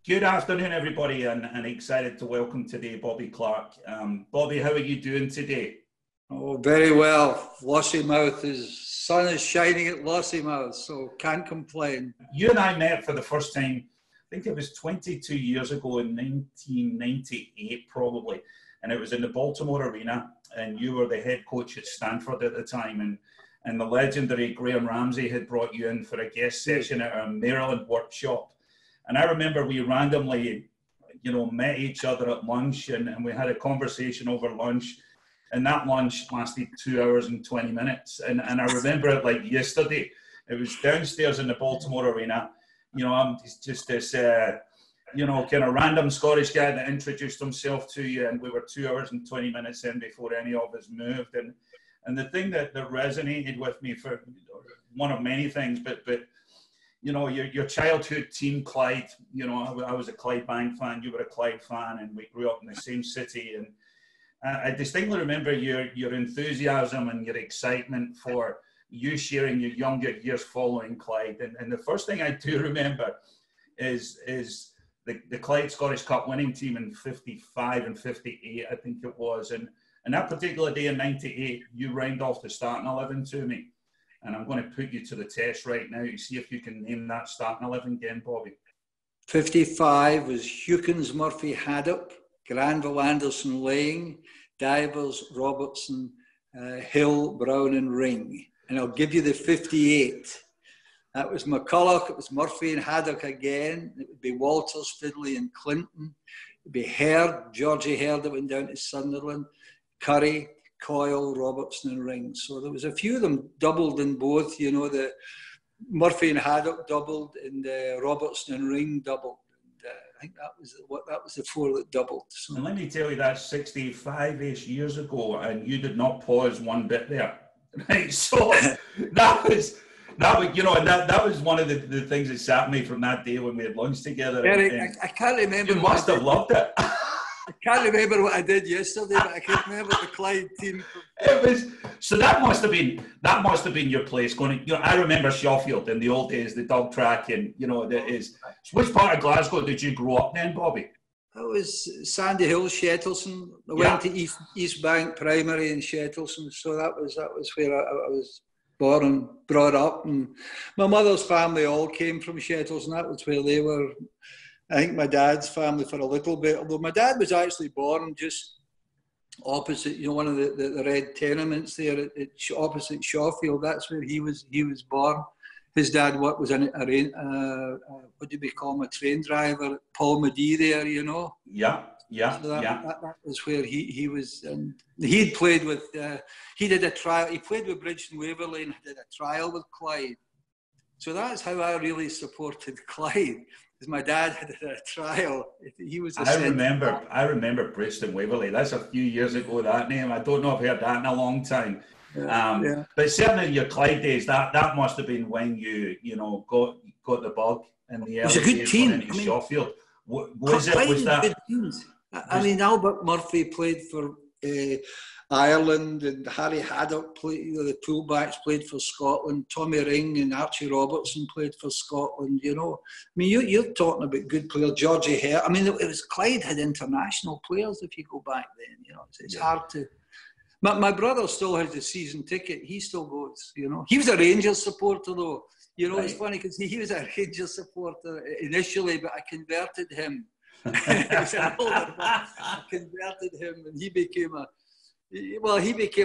Good afternoon, everybody, and excited to welcome today Bobby Clark. Bobby, how are you doing today? Oh, very well. Lossiemouth sun is shining at Lossiemouth, so can't complain. You and I met for the first time, I think it was 22 years ago in 1998, probably, and it was in the Baltimore Arena, and you were the head coach at Stanford at the time, and the legendary Graham Ramsey had brought you in for a guest session at our Maryland workshop. And I remember we randomly, met each other at lunch and we had a conversation over lunch. And that lunch lasted 2 hours and 20 minutes. And I remember it like yesterday. It was downstairs in the Baltimore Arena. I'm just this, kind of random Scottish guy that introduced himself to you. And we were 2 hours and 20 minutes in before any of us moved. And the thing that resonated with me, for one of many things, but your childhood team, Clyde, I was a Clydebank fan, you were a Clyde fan, and we grew up in the same city. And I distinctly remember your enthusiasm and your excitement for you sharing your younger years following Clyde. And the first thing I do remember is the Clyde Scottish Cup winning team in 55 and 58, I think it was. And that particular day in 98, you round off the starting 11 to me. And I'm going to put you to the test right now to see if you can name that starting 11 again, Bobby. 55 was Hewkins, Murphy, Haddock, Granville, Anderson, Lang, Divers, Robertson, Hill, Brown and Ring. And I'll give you the 58. That was McCulloch, it was Murphy and Haddock again. It would be Walters, Fidley and Clinton. It would be Herd, Georgie Herd that went down to Sunderland, Curry, Coyle, Robertson and Ring. So there was a few of them doubled in both, the Murphy and Haddock doubled and Robertson and Ring doubled. And, I think that was the four that doubled. So. And let me tell you, that's 65-ish years ago, and you did not pause one bit there. Right, so that was one of the things that sat me from that day when we had lunch together. Eric, I can't remember. You must have loved it. I can't remember what I did yesterday, but I can remember the Clyde team. So that must have been your place. I remember Sheffield in the old days, the dog track, and which part of Glasgow did you grow up in, Bobby? That was Sandy Hill, Shettleston. I went to East Bank Primary in Shettleston, so that was where I was born and brought up. And my mother's family all came from Shettleston. That was where they were. I think my dad's family for a little bit, although my dad was actually born just opposite, one of the red tenements there opposite Sheffield. That's where he was born. His dad was what do we call him, a train driver at Paul Madee there, Yeah. So that was where he was, and he'd played with, he did a trial, he played with Bridgeton Waverley and did a trial with Clyde. So that's how I really supported Clyde. My dad had a trial. He was. I remember Bridgeton Waverley. That's a few years ago. That name. I don't know if I've heard that in a long time. But certainly in your Clyde days, that must have been when you got the bug in the early days going into Sheffield. Was that? I mean, Albert Murphy played for Ireland, and Harry Haddock played. The fullbacks played for Scotland. Tommy Ring and Archie Robertson played for Scotland. I mean, you're talking about good players. Georgie Hare. I mean, it was Clyde had international players. If you go back then, it's hard to. My brother still has the season ticket. He still goes. He was a Rangers supporter though. Right. It's funny because he was a Rangers supporter initially, but I converted him. He was an older man. I converted him, and he became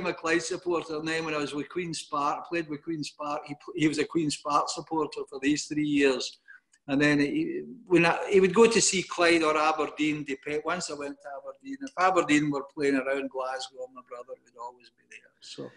a Clyde supporter. And then when I was with Queen's Park, played with Queen's Park, he was a Queen's Park supporter for these 3 years. And then he would go to see Clyde or Aberdeen. Once I went to Aberdeen, if Aberdeen were playing around Glasgow, my brother would always be there. So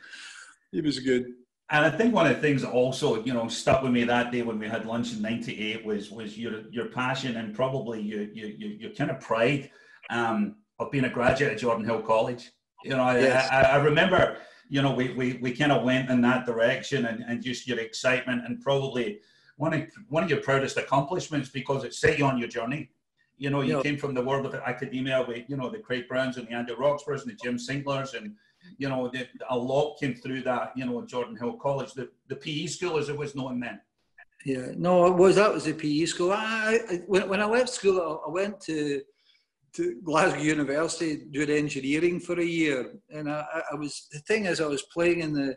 he was good. And I think one of the things that also, stuck with me that day when we had lunch in '98 was your passion and probably your kind of pride of being a graduate at Jordan Hill College. Yes. I remember, we kind of went in that direction and just your excitement and probably one of your proudest accomplishments because it set you on your journey. You came from the world of academia with, the Craig Browns and the Andy Roxburghs and the Jim Singlers and, a lot came through that, Jordan Hill College, the PE school as it was known then. Yeah, no, that was the PE school. When I left school, I went to Glasgow University doing engineering for a year, and I was, the thing is, I was playing in the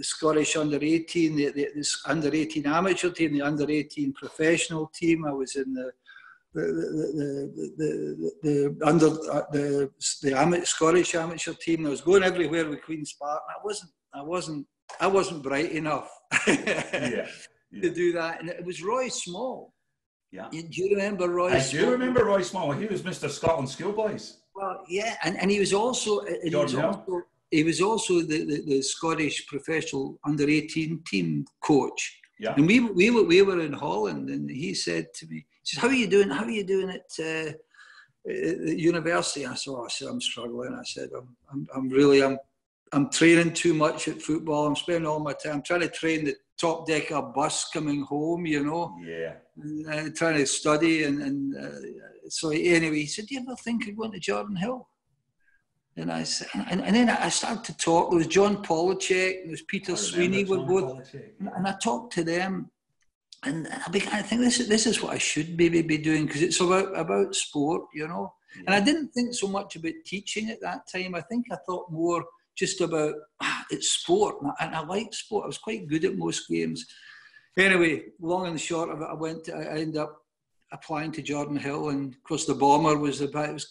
Scottish under-18, the under-18 amateur team, the under-18 professional team. I was in the Scottish amateur team. I was going everywhere with Queen's Park. I wasn't bright enough to do that. And it was Roy Small. Yeah. Do you remember Roy Small? I do remember Roy Small. He was Mr. Scotland Schoolboys. Well, yeah, and he was also he was also the Scottish professional under-18 team coach. Yeah. And we were in Holland, and he said to me, he said, How are you doing at university? I said, I'm struggling. I said, I'm training too much at football. I'm spending all my time trying to train the top deck of a bus coming home, you know. Yeah. And, trying to study. So anyway, he said, do you ever think of going to Jordan Hill? And I said, and then I started to talk. There was John Polachek, there was Peter Sweeney, were both, and I talked to them, and I began to think this is what I should maybe be doing, because it's about sport, you know. Yeah. And I didn't think so much about teaching at that time. I think I thought more just about it's sport, and I liked sport. I was quite good at most games. Anyway, long and short of it, I ended up applying to Jordan Hill, and of course the bomber was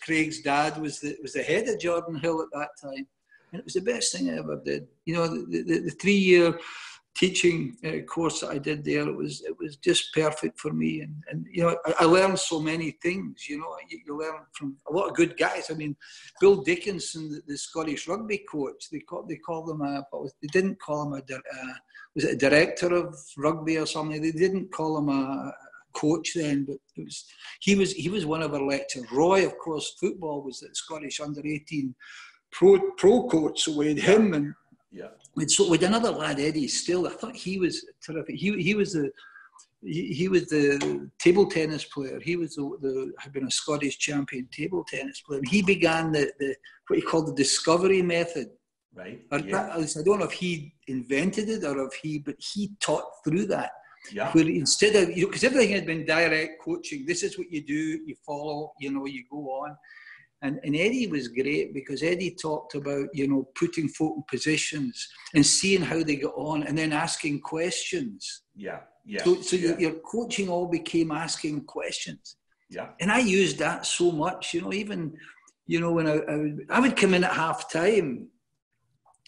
Craig's dad was the head of Jordan Hill at that time, and it was the best thing I ever did. You know, the 3-year teaching course that I did there, it was just perfect for me, and you know, I learned so many things. You know, you learn from a lot of good guys. I mean, Bill Dickinson, the Scottish rugby coach, they called him they didn't call him was it a director of rugby or something? They didn't call him a coach then, but he was one of our lecturers. Roy, of course, football was the Scottish under-18 pro coach, so we had him, and with another lad, Eddie Still. I thought he was terrific. He was the table tennis player. He was had been a Scottish champion table tennis player. He began what he called the discovery method. Right. I don't know if he invented it or but he taught through that. Yeah. Where instead of, because everything had been direct coaching, this is what you do, you follow, you know, you go on. And Eddie was great, because Eddie talked about, you know, putting folk in positions and seeing how they got on, and then asking questions. Yeah. Yeah. So your coaching all became asking questions. Yeah. And I used that so much, you know, even, you know, when I would come in at half time,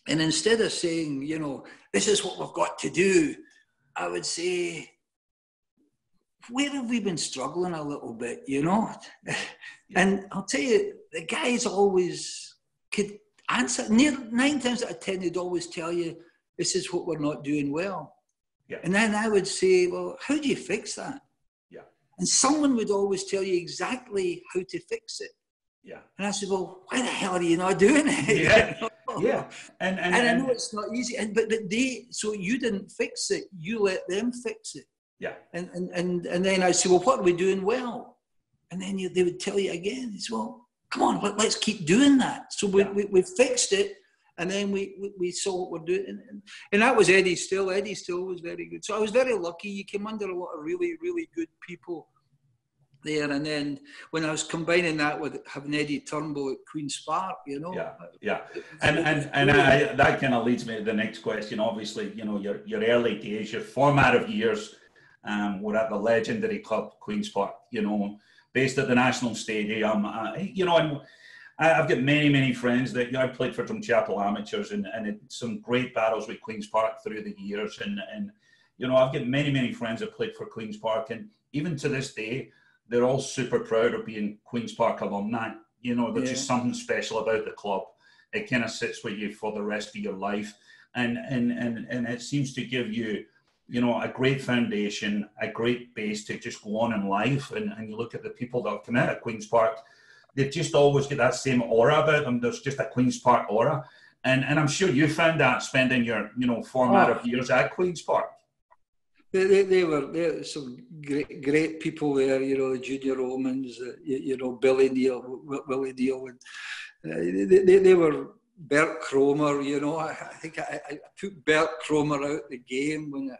and instead of saying, you know, this is what we've got to do, I would say, where have we been struggling a little bit, you know? Yeah. And I'll tell you, the guys always could answer. 9 times out of 10, they'd always tell you, this is what we're not doing well. Yeah. And then I would say, well, how do you fix that? Yeah. And someone would always tell you exactly how to fix it. Yeah. And I said, well, why the hell are you not doing it? Yeah. You know? Yeah. And I know it's not easy. But so you didn't fix it. You let them fix it. Yeah. And then I said, well, what are we doing well? And then they would tell you again. It's, well, come on, let's keep doing that. So we fixed it, and then we saw what we're doing. And that was Eddie Still. Eddie Still was very good. So I was very lucky. You came under a lot of really, really good people there. And then when I was combining that with having Eddie Turnbull at Queen's Park, you know. Yeah, yeah. And that kind of leads me to the next question. Obviously, you know, your early days, your formative years were at the legendary club, Queen's Park, you know, based at the National Stadium. You know, and I've got many, many friends that, you know, I played for Drumchapel Amateurs and some great battles with Queen's Park through the years. And you know, I've got many, many friends that played for Queen's Park. And even to this day, they're all super proud of being Queen's Park alumni. You know, there's just something special about the club. It kind of sits with you for the rest of your life. And it seems to give you, you know, a great foundation, a great base to just go on in life. And you look at the people that have come out of Queen's Park, they just always get that same aura about them. There's just a Queen's Park aura. And I'm sure you found that spending your, you know, formative years at Queen's Park. They were some great people there, you know, Junior Romans, you know, Willie Neal. They were Bert Cromer, you know. I think I put Bert Cromer out the game when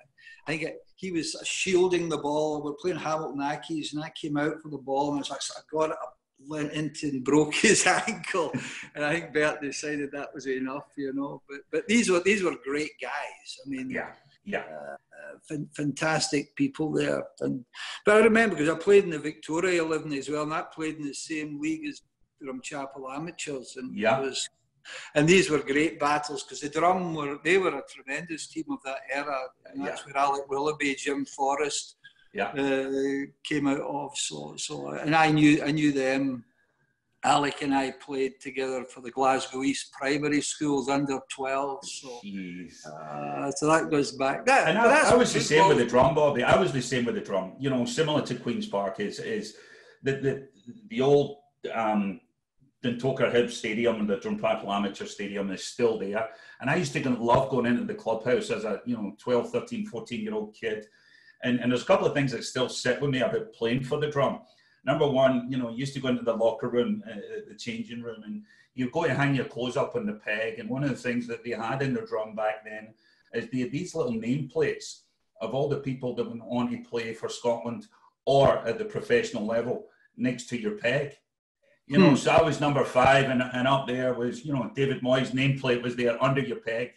he was shielding the ball. We're playing Hamilton Accies, and I came out for the ball, and I was like, I got it up, went into and broke his ankle, and I think Bert decided that was enough, you know. But these were great guys. I mean, fantastic people there. But I remember, because I played in the Victoria 11 as well, and I played in the same league as Drumchapel Amateurs, and these were great battles, because the Drum were a tremendous team of that era, and that's where Alec Willoughby, Jim Forrest came out of. So and I knew them. Alec and I played together for the Glasgow East primary schools under 12. So that goes back. I was the same with the Drum, Bobby. I was the same with the Drum. You know, similar to Queen's Park is the old Dundalk Hibs Stadium and the Drumchapel Amateur Stadium is still there. And I used to love going into the clubhouse as a 12, 13, 14-year-old kid. And there's a couple of things that still sit with me about playing for the Drum. Number one, you used to go into the locker room, the changing room, and you'd go to hang your clothes up on the peg. And one of the things that they had in the Drum back then is they had these little nameplates of all the people that went on to play for Scotland or at the professional level next to your peg. So I was number 5, and up there was, David Moyes' nameplate was there under your peg.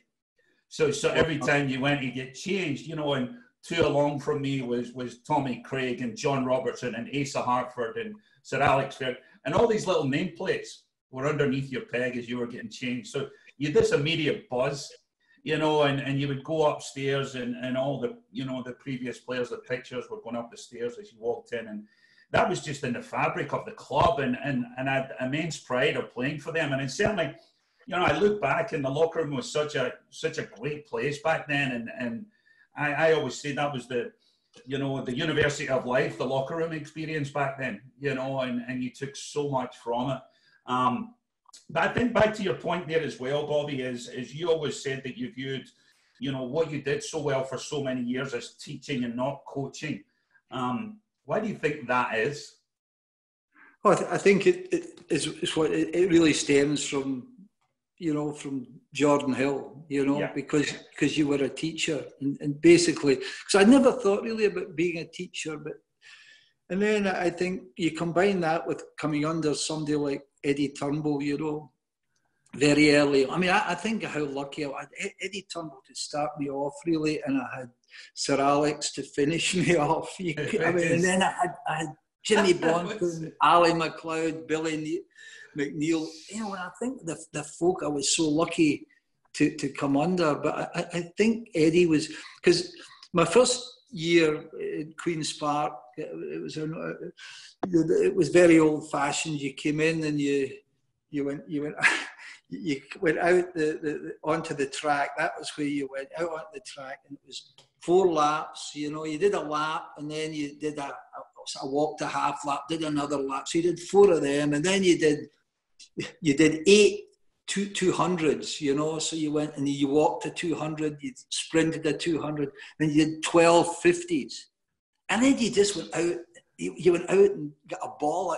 So every time you went to get changed, and 2 along from me was Tommy Craig and John Robertson and Asa Hartford and Sir Alex Fair, and all these little nameplates were underneath your peg as you were getting changed. So you had this immediate buzz, and you would go upstairs, and all the, the previous players, the pictures were going up the stairs as you walked in, and that was just in the fabric of the club, and I had immense pride of playing for them. And certainly, I look back, and the locker room was such a great place back then, and I always say that was the university of life, the locker room experience back then, and you took so much from it. But I think back to your point there as well, Bobby, is you always said that you viewed, what you did so well for so many years as teaching and not coaching. Why do you think that is? Well, I think it's what it really stems from, from Jordan Hill, because you were a teacher, and basically, because I never thought really about being a teacher, and then I think you combine that with coming under somebody like Eddie Turnbull, very early. I mean, I think how lucky I had Eddie Turnbull to start me off really, and I had Sir Alex to finish me off. And then I had Jimmy Bonton, Ali McLeod, Billy McNeil. And I think the folk I was so lucky to come under. But I think Eddie was, because my first year in Queen's Park, it was very old fashioned. You came in and you went out onto the track. That was where you went out onto the track, and it was 4 laps. You did a lap, and then you did a walked a half lap, did another lap. So you did 4 of them, and then you did 8 200s. So you went and you walked a 200, you sprinted a 200, then you did 12 50s, and then you just went out. You went out and got a ball.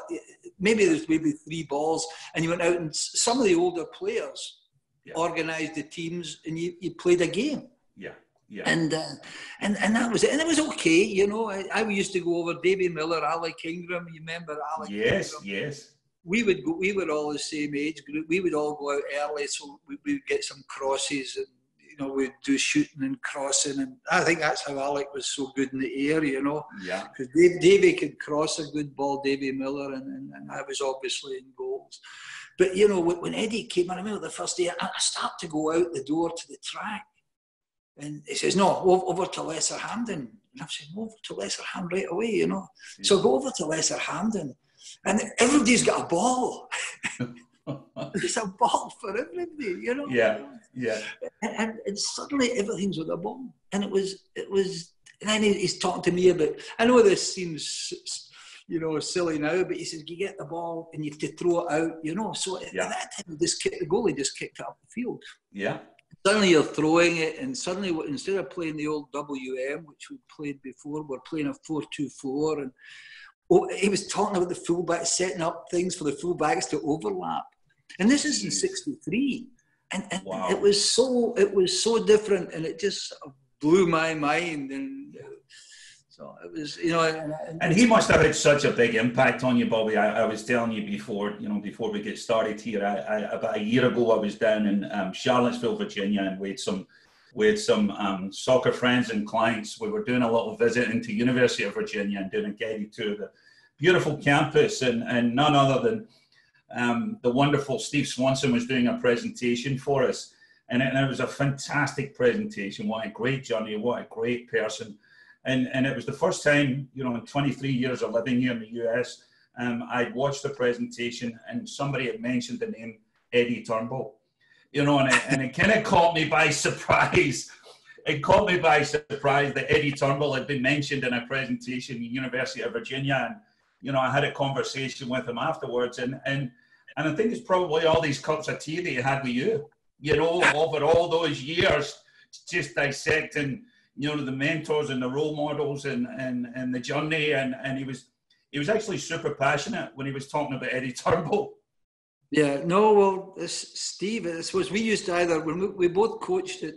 Maybe there's 3 balls, and you went out, and some of the older players organised the teams, and you played a game. Yeah. And that was it. And it was okay, I used to go over Davy Miller, Alec Ingram. You remember Alec? Yes, Ingram? Yes. We were all the same age group. We would all go out early, so we would get some crosses, and we'd do shooting and crossing, and I think that's how Alec was so good in the air, Yeah. Because Davy could cross a good ball, Davy Miller, and I was obviously in goals. But when Eddie came, I remember the first day, I started to go out the door to the track, and he says, "No, over to Lesser Hampden." And I said, "Over to Lesser Hampden right away," Yeah. So I go over to Lesser Hampden, and everybody's got a ball. There's a ball for everybody, Yeah. And suddenly everything's with a ball. And it was, and then he's talking to me about, I know this seems, silly now, but he says, you get the ball and you have to throw it out, So at that time, the goalie just kicked it up the field. Yeah. Suddenly you're throwing it, and suddenly instead of playing the old WM, which we played before, we're playing a 4-2-4. And he was talking about the fullbacks, setting up things for the fullbacks to overlap. And this is in '63. And wow. It was so different, and it just sort of blew my mind. And so it was, you know. And he must have had such a big impact on you, Bobby. I was telling you before, you know, before we get started here, about a year ago, I was down in Charlottesville, Virginia, and we had some soccer friends and clients. We were doing a little visit into University of Virginia and doing a guided tour of the beautiful campus, and none other than the wonderful Steve Swanson was doing a presentation for us. And it was a fantastic presentation. What a great journey, what a great person. And it was the first time, you know, in 23 years of living here in the US, I'd watched the presentation and somebody had mentioned the name Eddie Turnbull. You know, and it kind of caught me by surprise. It caught me by surprise that Eddie Turnbull had been mentioned in a presentation at the University of Virginia. And, you know, I had a conversation with him afterwards. And I think it's probably all these cups of tea that he had with you, you know, over all those years, just dissecting, you know, the mentors and the role models and the journey. And he was actually super passionate when he was talking about Eddie Turnbull. Yeah, no, well, Steve, I suppose we used to either, when we both coached at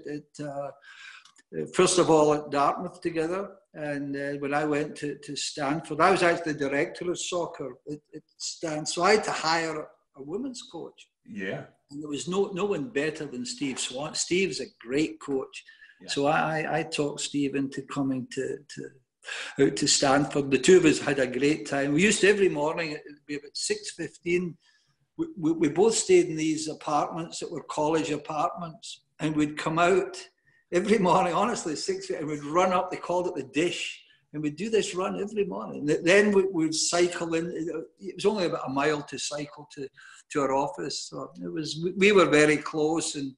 first of all at Dartmouth together, and when I went to Stanford, I was actually the director of soccer at Stanford, so I had to hire a women's coach. Yeah. And there was no one better than Steve Swan. Steve's a great coach. Yeah. So I talked Steve into coming to Stanford. The two of us had a great time. We used to, every morning, it would be about 6:15, we both stayed in these apartments that were college apartments, and we'd come out every morning, honestly, 6 feet, and we'd run up, they called it the dish, and we'd do this run every morning. Then we'd cycle in. It was only about a mile to cycle to our office. So we were very close, and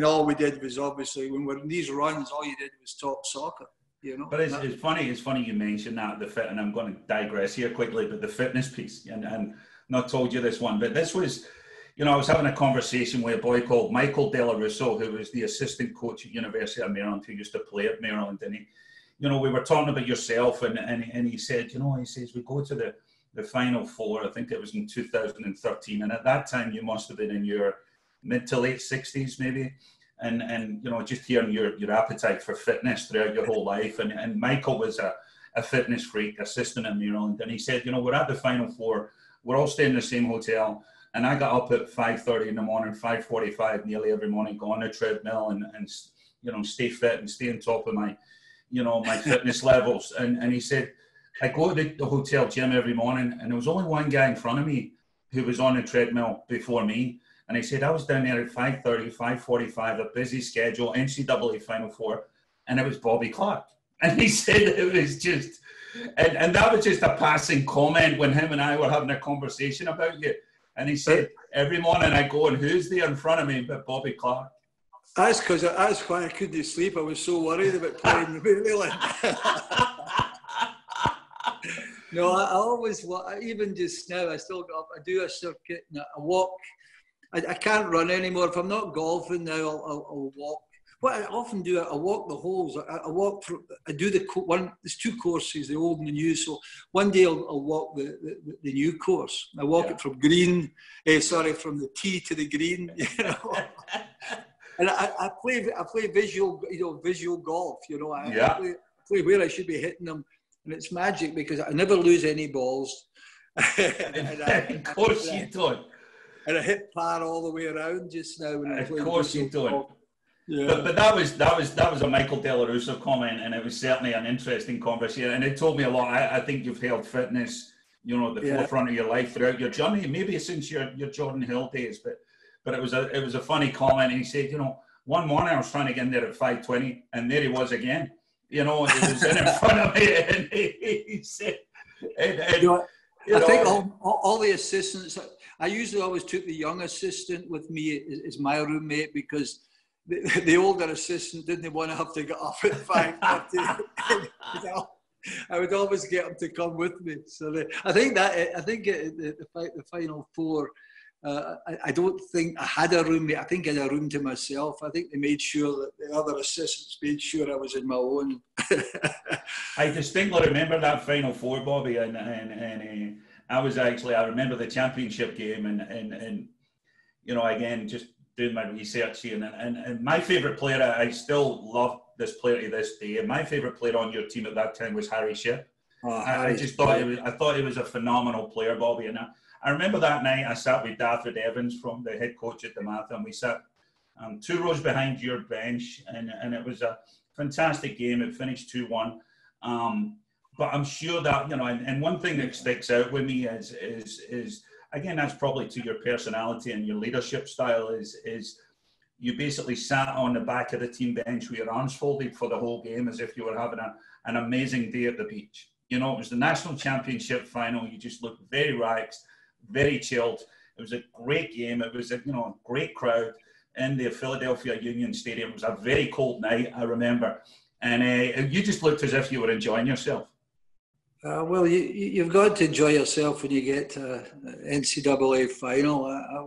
all we did was, obviously, when we're in these runs, all you did was talk soccer. You know? But it's funny you mentioned that, and I'm going to digress here quickly, but the fitness piece, and not told you this one, but this was, you know, I was having a conversation with a boy called Michael Della Russo, who was the assistant coach at University of Maryland, who used to play at Maryland. And he, you know, we were talking about yourself, and he said, you know, he says, we go to the Final Four, I think it was in 2013. And at that time, you must have been in your mid to late 60s, maybe. And you know, just hearing your appetite for fitness throughout your whole life. And Michael was a fitness freak, assistant at Maryland. And he said, you know, we're at the Final Four. We're all staying in the same hotel, and I got up at 5:30 in the morning, 5:45 nearly every morning, go on a treadmill and you know, stay fit and stay on top of my, you know, my fitness levels. And he said, I go to the hotel gym every morning, and there was only one guy in front of me who was on a treadmill before me. And he said, I was down there at 5:30, 5:45, a busy schedule, NCAA Final Four, and it was Bobby Clark. And he said it was just... And that was just a passing comment when him and I were having a conversation about you. And he said, every morning I go, and who's there in front of me but Bobby Clark? That's why I couldn't sleep. I was so worried about playing the Maryland. No, I always, even just now, I still go up, I do a circuit, and I walk. I can't run anymore. If I'm not golfing now, I'll walk. What I often do, I walk the holes. I do one. There's two courses, the old and the new. So one day I'll walk the new course. I walk it from from the tee to the green. You know, and I play visual golf. You know, I play where I should be hitting them, and it's magic because I never lose any balls. Of course you don't. And I hit par all the way around just now. Of course you don't. Yeah. But that was a Michael Della Russo comment, and it was certainly an interesting conversation, and it told me a lot. I think you've held fitness, you know, at the forefront of your life throughout your journey, maybe since your Jordan Hill days. But it was a funny comment. And he said, you know, one morning I was trying to get in there at 5:20, and there he was again. You know, he was in front of me, and he said, I think all the assistants. I usually always took the young assistant with me as my roommate because the older assistant didn't want to have to get up at 5:30. I would always get them to come with me. So I think the Final Four. I don't think I had a roommate. I think I had a room to myself. I think they made sure that the other assistants made sure I was in my own. I distinctly remember that Final Four, Bobby, and I remember the championship game, and you know, again, just doing my research here, and my favourite player I still love this player to this day. And my favourite player on your team at that time was Harry Shipp. I thought he was a phenomenal player, Bobby. And I remember that night I sat with David Evans, from the head coach at the Marathon. We sat 2 rows behind your bench, and it was a fantastic game. It finished 2-1. But I'm sure that, you know, and one thing that sticks out with me is again, that's probably to your personality and your leadership style, is you basically sat on the back of the team bench with your arms folded for the whole game, as if you were having an amazing day at the beach. You know, it was the national championship final. You just looked very relaxed, very chilled. It was a great game. It was a great crowd in the Philadelphia Union Stadium. It was a very cold night, I remember. And you just looked as if you were enjoying yourself. Well, you've got to enjoy yourself when you get to NCAA final. I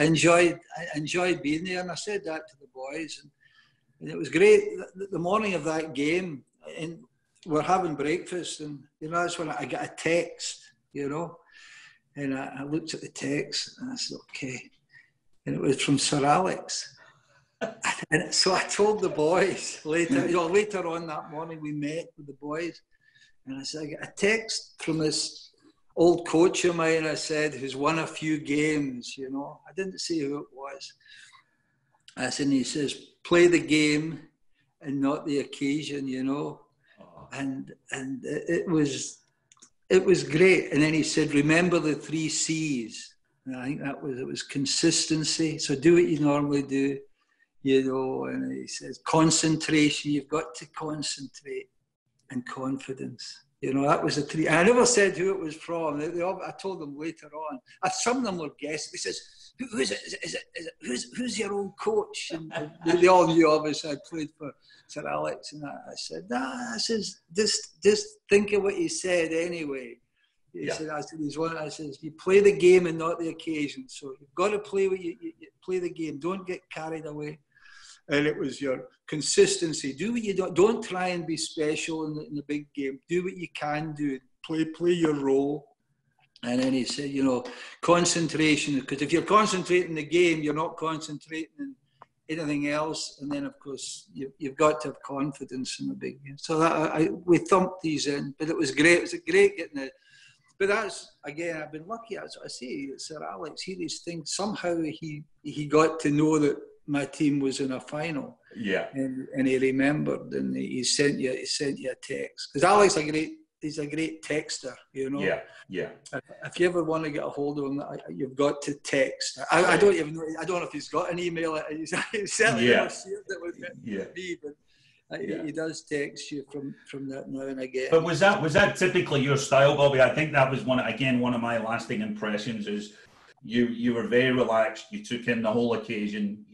enjoyed being there, and I said that to the boys, and it was great. The morning of that game, and we're having breakfast, and you know, that's when I got a text, you know, and I looked at the text and I said, okay, and it was from Sir Alex. And so I told the boys later on that morning, we met with the boys, and I said, I got a text from this old coach of mine, I said, who's won a few games, you know. I didn't say who it was. I said, and he says, play the game and not the occasion, you know. And it was great. And then he said, remember the 3 C's. And I think it was consistency. So do what you normally do, you know. And he says, concentration, you've got to concentrate, and confidence. You know, that was the 3. And I never said who it was from. I told them later on. Some of them were guessing. He says, who is it? Who's your old coach? And they all knew, obviously, I played for Sir Alex. And I said, nah, I says, just think of what he said anyway. He said, I says, you play the game and not the occasion. So you've got to play you play the game. Don't get carried away. And it was your consistency. Do what you don't try and be special in the big game. Do what you can do. Play your role. And then he said, you know, concentration. Because if you're concentrating the game, you're not concentrating in anything else. And then, of course, you've got to have confidence in the big game. So we thumped these in. But it was great. It was great getting it. But that's, again, I've been lucky. As I say, Sir Alex, these things, somehow he got to know that my team was in a final. Yeah. And he remembered, and he sent you a text. Because Alex he's a great texter, you know. Yeah, yeah. If you ever want to get a hold of him, you've got to text. I don't even know. I don't know if he's got an email. He's certainly not shared it with me, but he does text you from that now and again. But was that typically your style, Bobby? I think that was one of my lasting impressions is you were very relaxed. You took in the whole occasion.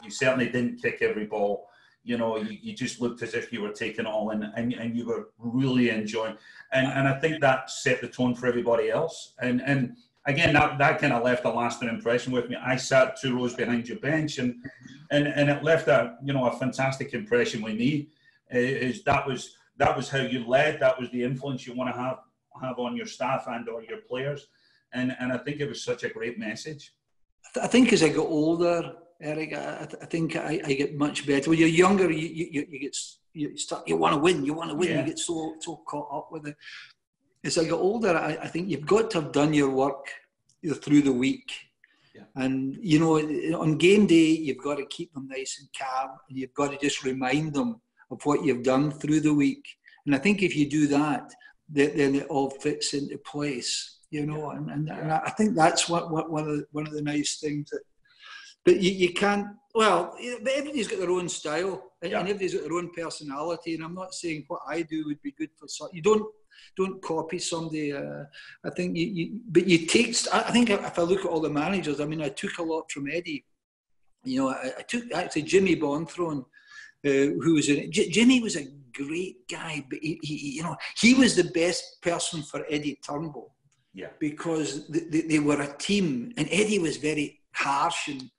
You certainly didn't kick every ball. You know, you just looked as if you were taking it all in, and you were really enjoying. And I think that set the tone for everybody else. And again, that kind of left a lasting impression with me. I sat 2 rows behind your bench, and it left a fantastic impression with me. That was how you led. That was the influence you want to have on your staff and or your players. And I think it was such a great message. I think as I got older, Eric, I think I get much better. When you're younger, you want to win. You get so caught up with it. As I get older, I think you've got to have done your work through the week. Yeah. And, you know, on game day, you've got to keep them nice and calm, and you've got to just remind them of what you've done through the week. And I think if you do that, then it all fits into place. You know, and I think that's one of the nice things that. But you can't. Well, but everybody's got their own style, and everybody's got their own personality. And I'm not saying what I do would be good for some. You don't copy somebody. I think but you take. I think if I look at all the managers, I mean, I took a lot from Eddie. You know, I took actually Jimmy Bonthron, who was in it. Jimmy was a great guy, but he was the best person for Eddie Turnbull. Yeah, because they were a team, and Eddie was very harsh and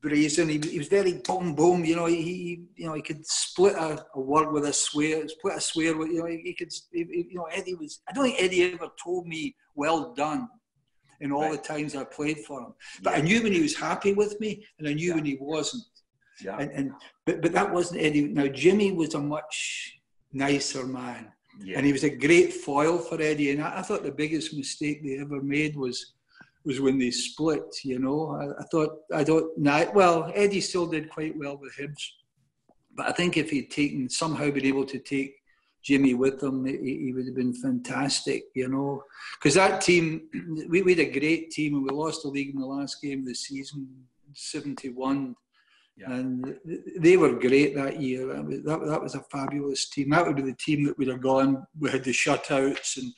brazen. He was very boom. You know, he could split a word with a swear, split a swear with he could. Eddie was. I don't think Eddie ever told me well done in all the times I played for him. But I knew when he was happy with me, and I knew when he wasn't. Yeah. But that wasn't Eddie. Now, Jimmy was a much nicer man. Yeah. And he was a great foil for Eddie. And I thought the biggest mistake they ever made was when they split, you know. Eddie still did quite well with Hibs. But I think if he'd somehow been able to take Jimmy with him, he would have been fantastic, you know. Because that team, we had a great team, and we lost the league in the last game of the season, 71. Yeah. And they were great that year. That was a fabulous team. That would be the team that would have gone. We had the shutouts, and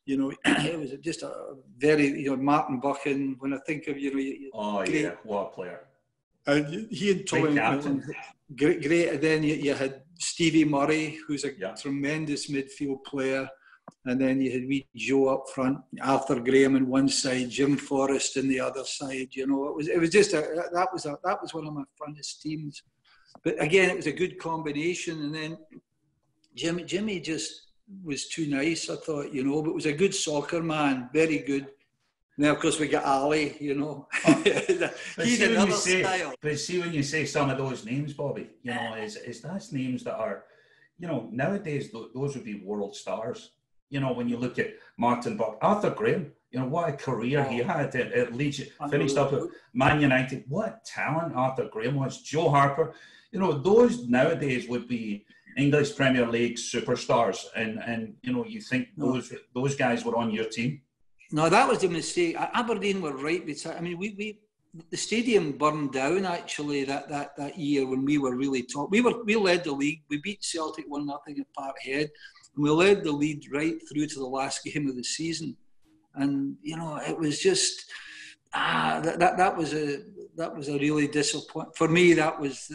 you know, it was just a very, you know, Martin Buchan. When I think of, you know, yeah, what a player! And he and Tommy McMillan, great. And then you had Stevie Murray, who's a tremendous midfield player. And then you had wee Joe up front, Arthur Graham on one side, Jim Forrest on the other side. You know, it was just that was one of my funnest teams. But again, it was a good combination. And then Jimmy just was too nice, I thought, you know. But was a good soccer man, very good. Now, of course, we got Ali, you know. He's another style. But see, when you say some of those names, Bobby, you know, is that's names that are, you know, nowadays those would be world stars. You know, when you look at Martin Buck, Arthur Graham, you know, what a career he had at Leeds, finished up at Man United. What talent Arthur Graham was. Joe Harper, you know, those nowadays would be English Premier League superstars. And you know, you think those guys were on your team? No, that was a mistake. Aberdeen were right beside. I mean, the stadium burned down actually that year when we were really top. We led the league. We beat Celtic 1-0 at Parkhead. And we led the lead right through to the last game of the season, and you know, it was just that was a really disappointment for me. That was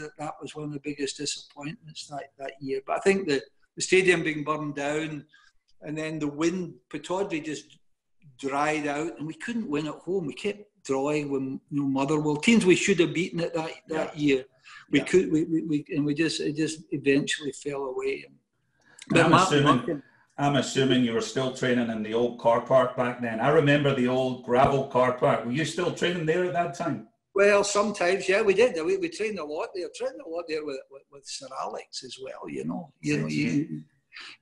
one of the biggest disappointments that year. But I think the stadium being burned down, and then the win, Pittodrie just dried out, and we couldn't win at home. We kept drawing with Motherwell, teams we should have beaten at that year. It just eventually fell away. But I'm assuming you were still training in the old car park back then. I remember the old gravel car park. Were you still training there at that time? Well, sometimes, yeah, we did. We trained a lot there. Trained a lot there with Sir Alex as well.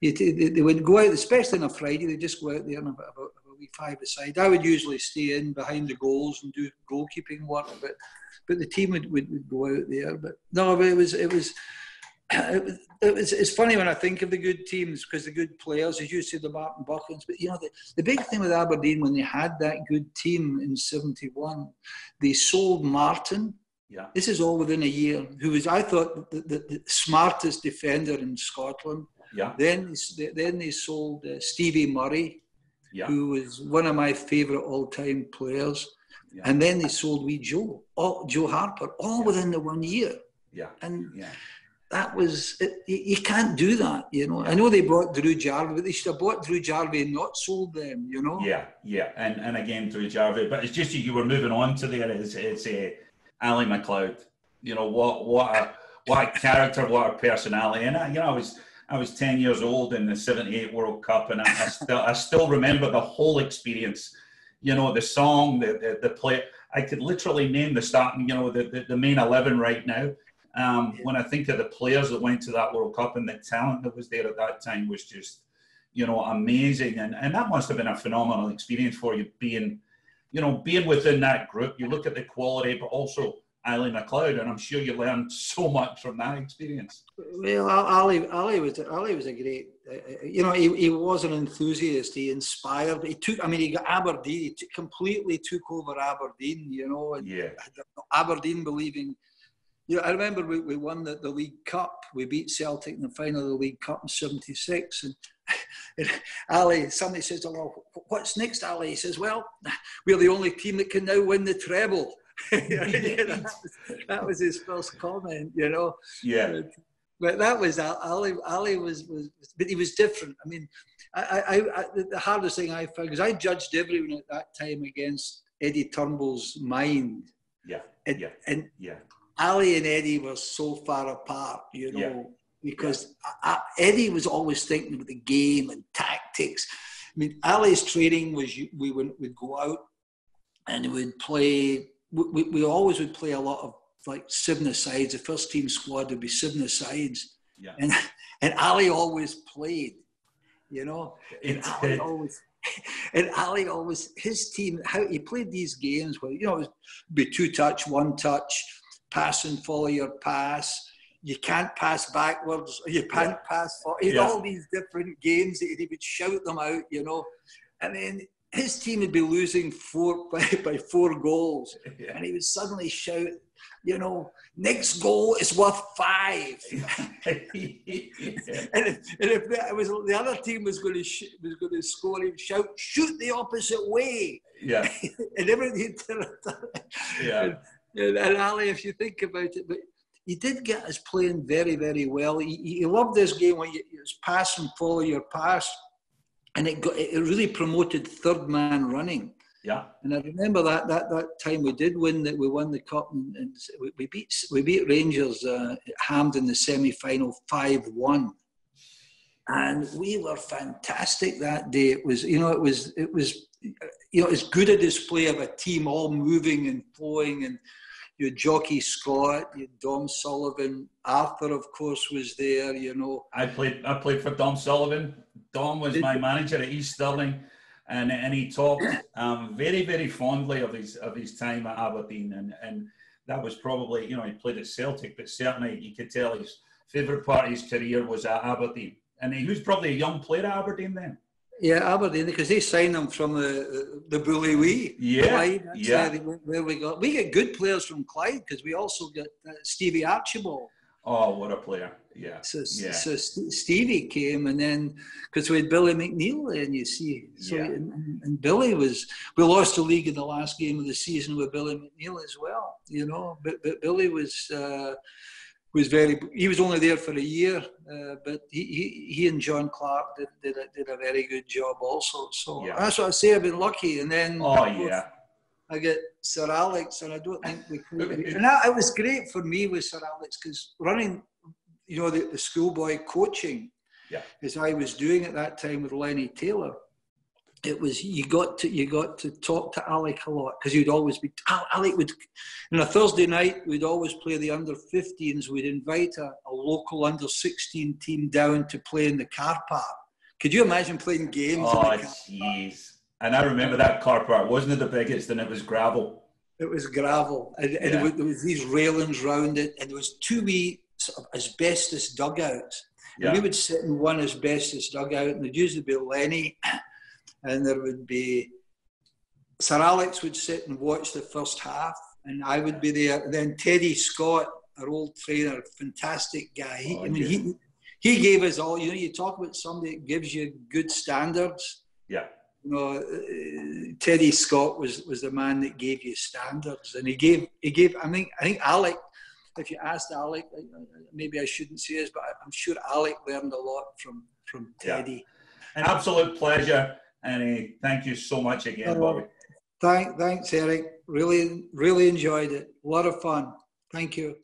They would go out, especially on a Friday. They just go out there and have a wee five-a-side. I would usually stay in behind the goals and do goalkeeping work, but the team would go out there. But no, but it's funny when I think of the good teams, because the good players, as you said, the Martin Buchans. But you know, the big thing with Aberdeen, when they had that good team in '71, they sold Martin. Yeah. This is all within a year. Who was, I thought, the smartest defender in Scotland. Yeah. Then they sold Stevie Murray, who was one of my favourite all-time players. Yeah. And then they sold Joe Harper, all within the 1 year. Yeah. And that was, you can't do that, you know. I know they bought Drew Jarvie, but they should have bought Drew Jarvie and not sold them, you know. Yeah. And again, Drew Jarvie. But it's just you were moving on to there. It's Ali McLeod. You know, what a character, what a personality. And I was 10 years old in the '78 World Cup, and I still remember the whole experience. You know, the song, the play. I could literally name the starting, you know, the main 11 right now. When I think of the players that went to that World Cup and the talent that was there at that time was just, you know, amazing. And that must have been a phenomenal experience for you, being within that group. You look at the quality, but also Ali McLeod, and I'm sure you learned so much from that experience. Well, Ali was a great, you know, he was an enthusiast. He inspired. He got Aberdeen. He completely took over Aberdeen, you know. And Aberdeen believing. You know, I remember we won the League Cup. We beat Celtic in the final of the League Cup in '76. And Ali, somebody says, "Oh, what's next, Ali?" He says, "Well, we're the only team that can now win the treble." That was his first comment, you know. Yeah. But that was Ali was, but he was different. I mean, the hardest thing I found, because I judged everyone at that time against Eddie Turnbull's mind. Yeah. And Ali and Eddie were so far apart, you know, because Eddie was always thinking of the game and tactics. I mean, Ali's training was we'd go out and we'd play. We always would play a lot of like 7-a-sides. The first team squad would be 7-a-sides. Yeah. And Ali always played, you know. And Ali always, his team, how he played these games where, you know, it would be 2-touch, 1-touch, pass and follow your pass. You can't pass backwards, or you can't pass forward. He had all these different games that he would shout them out, you know. And then his team would be losing by 4 goals. Yeah. And he would suddenly shout, you know, next goal is worth 5. And if that was the other team was going to score, he'd shout, shoot the opposite way. Yeah. And everything. Yeah. And Ali, if you think about it, but he did get us playing very, very well. He loved this game when you pass and follow your pass, and it really promoted third man running. Yeah. And I remember that time we did win that. We won the cup, and we beat Rangers at Hampden in the semi-final 5-1, and we were fantastic that day. It was as good a display of a team all moving and flowing, and you had Jockey Scott, you had Dom Sullivan, Arthur of course was there. You know, I played for Dom Sullivan. Dom was my manager at East Stirling. And he talked very, very fondly of his time at Aberdeen. And that was probably, you know, he played at Celtic, but certainly you could tell his favourite part of his career was at Aberdeen. And he was probably a young player at Aberdeen then. Yeah, Aberdeen, because they signed him from the Bully Wee. Yeah, Clyde, where we get good players from Clyde, because we also get Stevie Archibald. Oh, what a player. Yeah. So Stevie came, and then, because we had Billy McNeil then, you see. So, and Billy we lost the league in the last game of the season with Billy McNeil as well, you know. But Billy was he was only there for a year, but he and John Clark did a very good job also. So that's what I say, I've been lucky. And then I get Sir Alex, and I don't think we could. And it was great for me with Sir Alex, because running, you know, the schoolboy coaching, as I was doing at that time with Lenny Taylor, it was you got to talk to Alec a lot, because you'd always be Alec would, on a Thursday night we'd always play the under-15s. We'd invite a local under-16 team down to play in the car park. Could you imagine playing games in the car jeez. And I remember that car park, wasn't it the biggest, and it was gravel. It was gravel, and there was these railings round it, and there was 2 wee sort of asbestos dugouts. And we would sit in one asbestos dugout, and there'd usually be Lenny, and there would be Sir Alex would sit and watch the first half, and I would be there. And then Teddy Scott, our old trainer, fantastic guy. He gave us all. You know, you talk about somebody that gives you good standards. Yeah. You know, Teddy Scott was the man that gave you standards, and he gave. I think Alec. If you asked Alec, maybe I shouldn't say this, but I'm sure Alec learned a lot from Teddy. An absolute pleasure, and thank you so much again, Bobby. Thanks, Eric. Really, really enjoyed it. A lot of fun. Thank you.